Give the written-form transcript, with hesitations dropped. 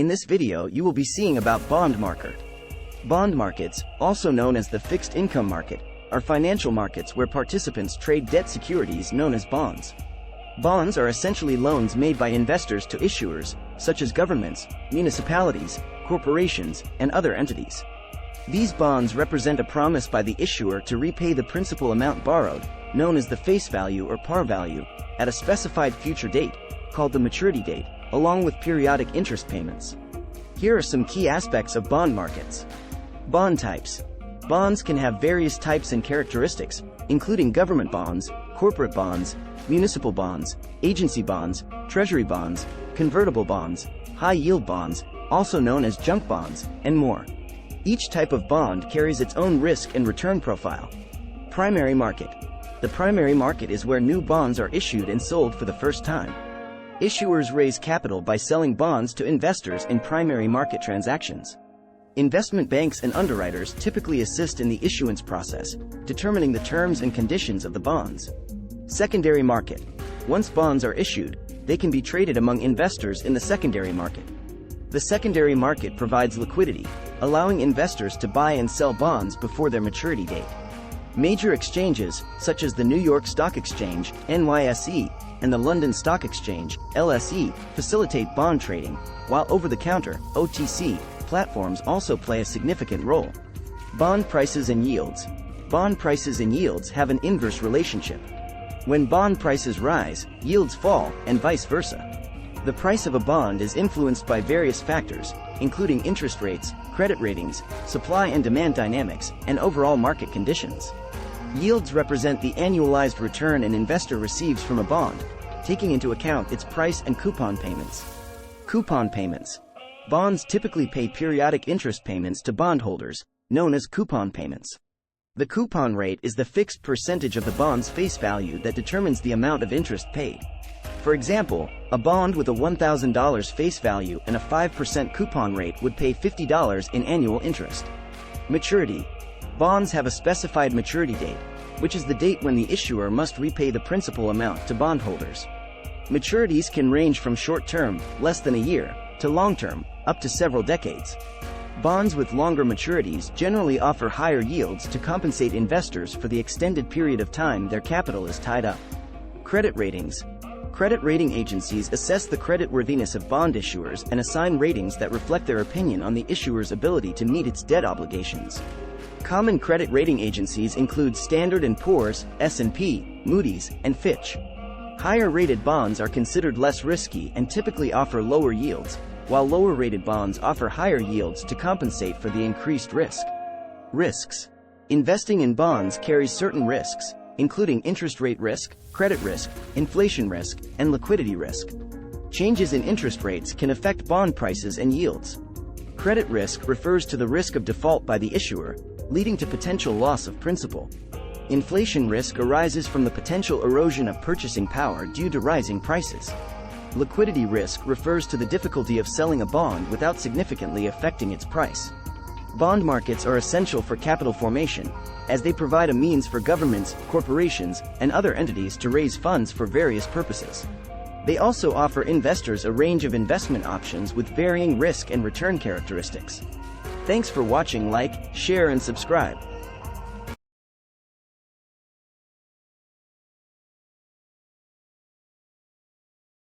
In this video you will be seeing about bond market. Bond markets, also known as the fixed income market, are financial markets where participants trade debt securities known as bonds. Bonds are essentially loans made by investors to issuers, such as governments, municipalities, corporations, and other entities. These bonds represent a promise by the issuer to repay the principal amount borrowed, known as the face value or par value, at a specified future date, called the maturity date, along with periodic interest payments. Here are some key aspects of bond markets. Bond types. Bonds can have various types and characteristics, including government bonds, corporate bonds, municipal bonds, agency bonds, treasury bonds, convertible bonds, high-yield bonds, also known as junk bonds, and more. Each type of bond carries its own risk and return profile. Primary market. The primary market is where new bonds are issued and sold for the first time. Issuers raise capital by selling bonds to investors in primary market transactions. Investment banks and underwriters typically assist in the issuance process, determining the terms and conditions of the bonds. Secondary market. Once bonds are issued, they can be traded among investors in the secondary market. The secondary market provides liquidity, allowing investors to buy and sell bonds before their maturity date. Major exchanges, such as the New York Stock Exchange, NYSE, and the London Stock Exchange, LSE, facilitate bond trading, while over-the-counter, OTC, platforms also play a significant role. Bond prices and yields. Bond prices and yields have an inverse relationship. When bond prices rise, yields fall, and vice versa. The price of a bond is influenced by various factors, including interest rates, credit ratings, supply and demand dynamics, and overall market conditions. Yields represent the annualized return an investor receives from a bond, taking into account its price and coupon payments. Coupon payments. Bonds typically pay periodic interest payments to bondholders, known as coupon payments. The coupon rate is the fixed percentage of the bond's face value that determines the amount of interest paid. For example, a bond with a $1,000 face value and a 5% coupon rate would pay $50 in annual interest. Maturity. Bonds have a specified maturity date, which is the date when the issuer must repay the principal amount to bondholders. Maturities can range from short-term, less than a year, to long-term, up to several decades. Bonds with longer maturities generally offer higher yields to compensate investors for the extended period of time their capital is tied up. Credit ratings. Credit rating agencies assess the creditworthiness of bond issuers and assign ratings that reflect their opinion on the issuer's ability to meet its debt obligations. Common credit rating agencies include Standard & Poor's, S&P, Moody's, and Fitch. Higher-rated bonds are considered less risky and typically offer lower yields, while lower-rated bonds offer higher yields to compensate for the increased risk. Risks. Investing in bonds carries certain risks, including interest rate risk, credit risk, inflation risk, and liquidity risk. Changes in interest rates can affect bond prices and yields. Credit risk refers to the risk of default by the issuer, leading to potential loss of principal. Inflation risk arises from the potential erosion of purchasing power due to rising prices. Liquidity risk refers to the difficulty of selling a bond without significantly affecting its price. Bond markets are essential for capital formation, as they provide a means for governments, corporations, and other entities to raise funds for various purposes. They also offer investors a range of investment options with varying risk and return characteristics. Thanks for watching. Like, share, and subscribe.